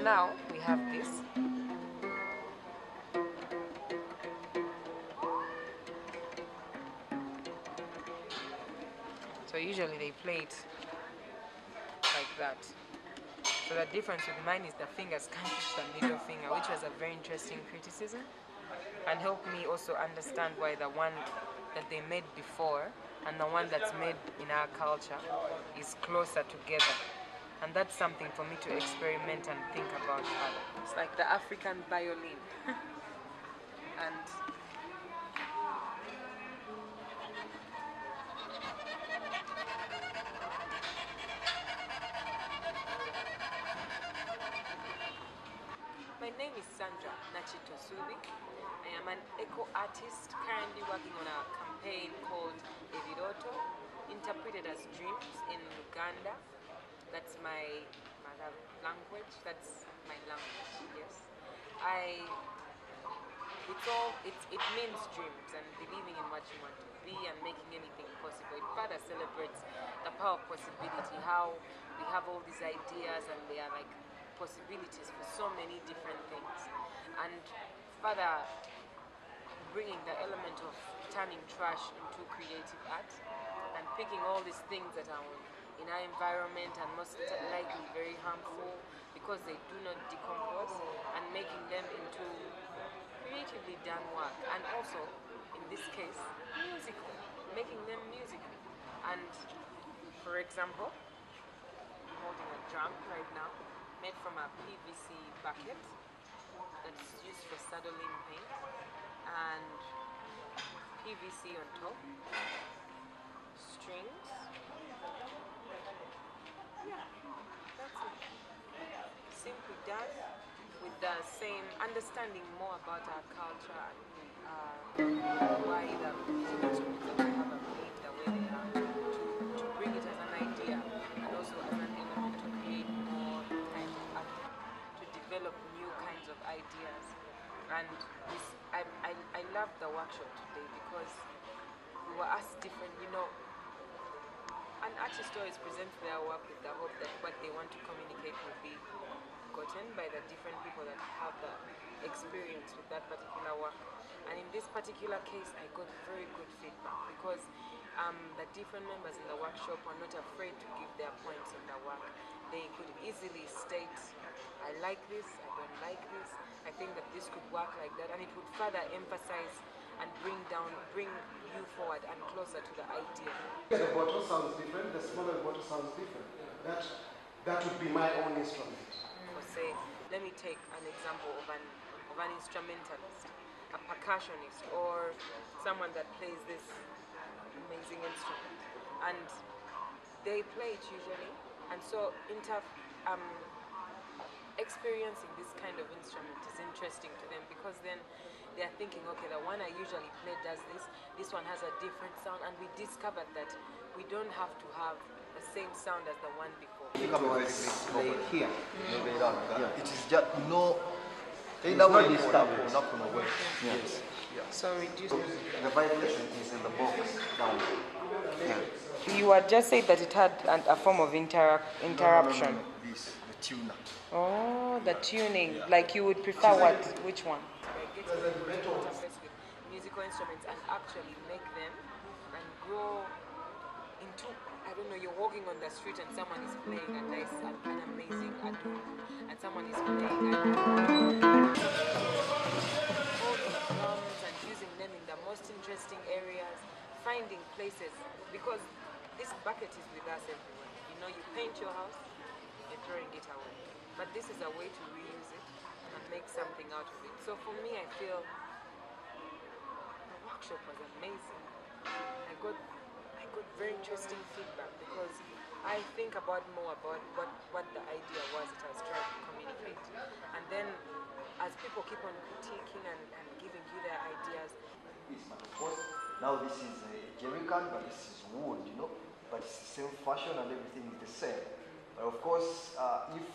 now we have this. So usually they play it like that. So the difference with mine is the fingers can't touch the middle finger, which was a very interesting criticism, and helped me also understand why the one that they made before and the one that's made in our culture is closer together. And that's something for me to experiment and think about. It's like the African violin. And my name is Sandra Suubi. I am an eco artist currently working on a campaign called Ebirooto, interpreted as dreams in Uganda. That's my mother language. That's my language. Yes, it means dreams and believing in what you want to be and making anything possible. It further celebrates the power of possibility. How we have all these ideas and they are like possibilities for so many different things, and further bringing the element of turning trash into creative art and picking all these things that are in our environment and most likely very harmful because they do not decompose, and making them into creatively done work, and also in this case musical, making them musical. And for example, I'm holding a drum right now made from a PVC bucket that's used for saddling paint, and PVC on top, strings. Yeah, that's it. Simply done with the same understanding more about our culture and why the instruments that we have are made the way they are, to bring it as an idea and also as an element to create more kind of art, to develop new kinds of ideas. And this, I love the workshop today because we were asked different, an artist always presents their work with the hope that what they want to communicate will be gotten by the different people that have the experience with that particular work. And in this particular case, I got very good feedback because the different members in the workshop were not afraid to give their points on the work. They could easily state, I like this, I don't like this, I think that this could work like that, and it would further emphasize and bring you forward and closer to the idea. The bottle sounds different, the smaller bottle sounds different. That would be my own instrument. Say, let me take an example of an instrumentalist, a percussionist, or someone that plays this amazing instrument, and they play it usually, and so experiencing this kind of instrument is interesting to them, because then they are thinking, okay, the one I usually play does this one has a different sound, and we discovered that we don't have to have the same sound as the one before. It was like here. Yeah. It is just no. It's not disturbed. Not going to work. Yes. Yeah. So reduce. The vibration is in the box down. Yeah. You had just said that it had a form of interruption. No. This, the tuner. Oh, the tuning. Like you would prefer which one? Get to interface with musical instruments and actually make them and grow into, I don't know, you're walking on the street and someone is playing an amazing adult, and someone is playing all these drums and using them in the most interesting areas, finding places, because this bucket is with us everywhere. You paint your house, you're throwing it away. But this is a way to reuse it and make something out of it. So for me, I feel the workshop was amazing. I got very interesting feedback because I think more about what the idea was that I was trying to communicate. And then as people keep on critiquing and giving you their ideas. Of course, now this is a jerrycan, but this is wood, but it's the same fashion and everything is the same. But of course, if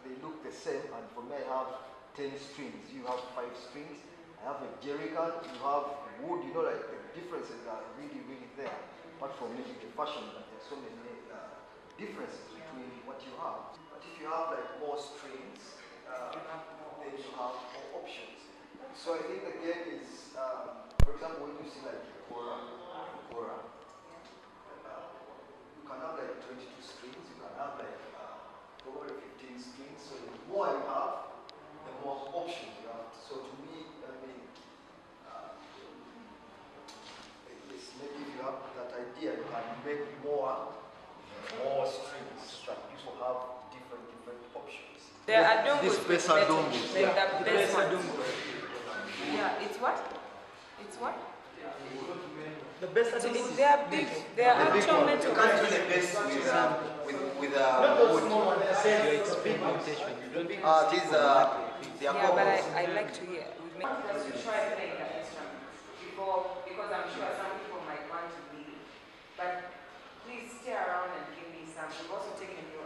they look the same, and for me I have 10 strings, you have 5 strings, I have a jerrycan, you have wood, like the differences are really, really there. But for me, it's a fashion, but there's so many differences between what you have. But if you have like more strings, then you have more options. So I think the game is, for example, when you see like Kora, you can have like 22 strings, you can have like probably 15 strings. So the more you have, the more options you have. So to me, I mean, maybe if you have that idea, you can make more strings so that people have different options. There are dungus. This Pesa dungus. Yeah. The best ones. Yeah, it's what? It's what? The best They are big. They are actual metal. You can't do the best with not those small ones. It's big notation. these they are Yeah, but common. I like to hear. We try playing the instrument before, because I'm sure some people might want to leave. But please stay around and give me some. We've also taken your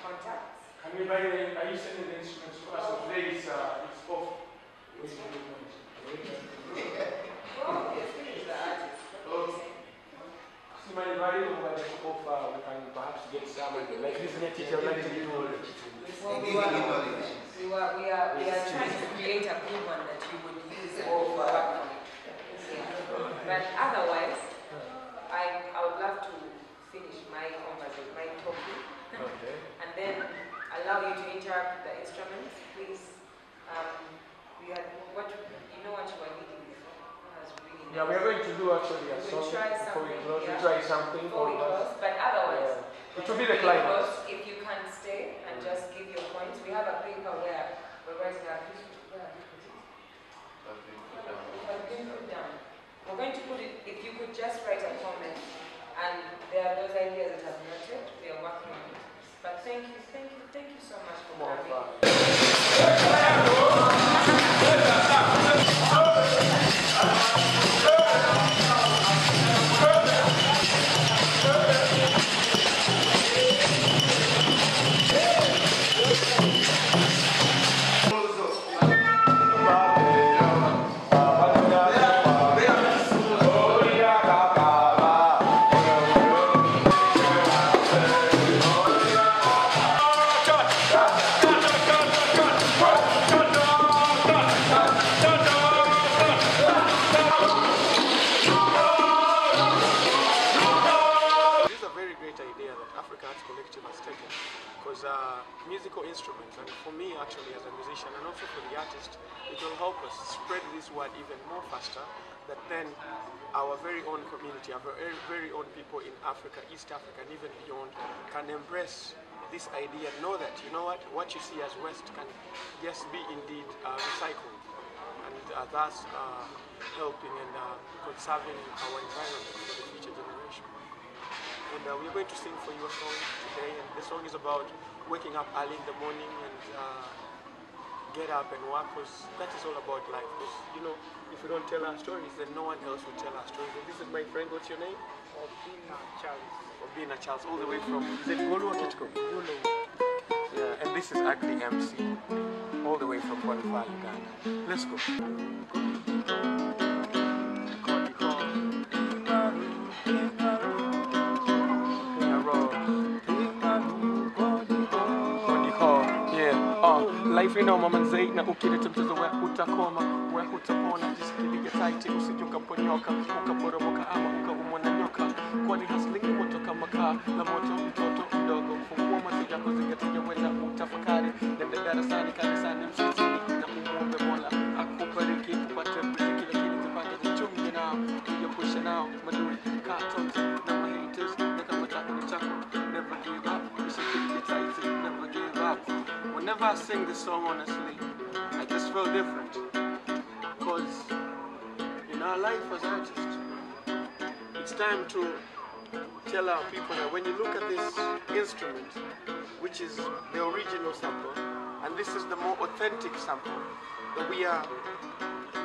contacts. Can you buy the, are you sending the instruments to us? So today it's off. Oh, yes, finish the artist. See my body over the off, we can perhaps get some like this net teacher like to do all of it. Well, we are trying to create a good one that you would use all for work. But otherwise, I would love to finish my conversation, my topic, and then allow you to interact with the instruments. Please, we had what you know what you are needing. Yeah, we are going to do actually a song before we close. We try something. But otherwise, it will be the climax. If you can stay and just give your points, we have a paper where we're writing our We're going to put it, if you could just write a comment, and there are those ideas that have noted, we are working on it. But thank you so much for coming. Musical instruments, and for me actually as a musician and also for the artist, it will help us spread this word even more faster, that then our very own community, our very own people in Africa, East Africa and even beyond can embrace this idea and know that, you know what you see as waste can just be indeed recycled, and thus helping and conserving our environment for the future generation. And we're going to sing for you a song today, and the song is about waking up early in the morning and get up and work, because that is all about life. Because, you know, if we don't tell our stories, then no one else will tell our stories. And this is my friend, what's your name? Obina Charles. Obina Charles, all the way from, is it Gulu or Kitco? Gulu. Yeah, and this is Ugly MC, all the way from Bonifal, Uganda. Let's go. Life ina mama nzei na ukileta mchezo wewe utakoma, wewe utapona, jisikilie tight usije ukaponyoka, ukaporomoka ama ukaumwa na nyoka. Kwani hustling ni moto kama kaa la moto, mtoto mdogo fungua macho yako, zingatia wenda utafakari, nenda darasani kanisani msikitini na umuombe Mola akubariki upate riziki, lakini zipate jichunge nao, jiepushe nao madui cartons na haters, na kama chako ni chako, never give up, jisikilie tight, never give up. Whenever I sing this song, honestly, I just feel different, because in our life as artists, it's time to tell our people that when you look at this instrument, which is the original sample, and this is the more authentic sample, that we are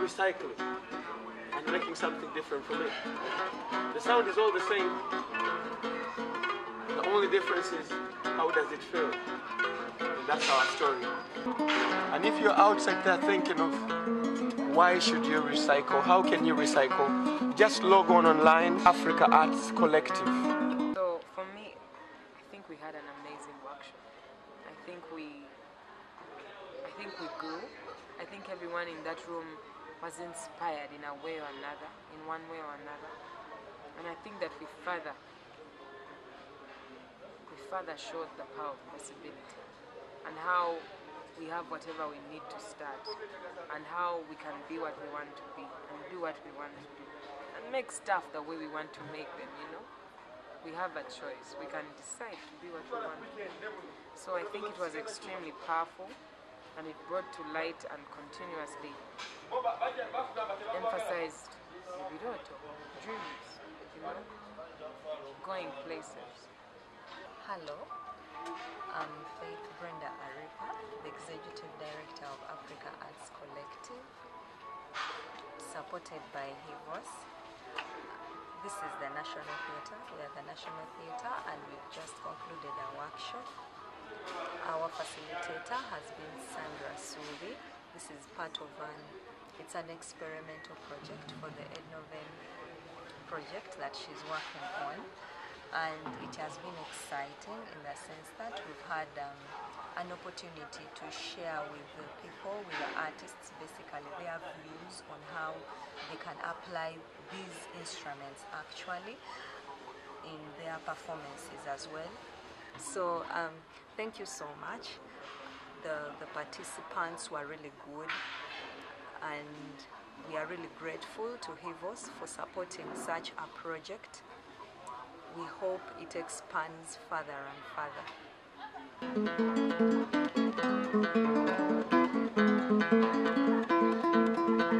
recycling and making something different from it. The sound is all the same. The only difference is, how does it feel? That's our story. And if you're outside there thinking of why should you recycle, how can you recycle, just log on online, Africa Arts Collective. So for me, was inspired in a way or another, in one way or another. And I think that we further showed the power of possibility, and how we have whatever we need to start, and how we can be what we want to be, and do what we want to do, and make stuff the way we want to make them, you know? We have a choice. We can decide to be what we want to be. So I think it was extremely powerful, and it brought to light and continuously emphasized Ebirooto, dreams, you know, going places. Hello, I'm Faith Brenda Aripa, the Executive Director of Africa Arts Collective, supported by HIVOS. This is the National Theatre. We are the National Theatre, and we've just concluded a workshop. Our facilitator has been Sandra Suubi. This is part of it's an experimental project for the Eindhoven project that she's working on. And it has been exciting in the sense that we've had an opportunity to share with the people, with the artists, basically their views on how they can apply these instruments actually in their performances as well. So thank you so much. The participants were really good, and we are really grateful to HIVOS for supporting such a project. We hope it expands further and further.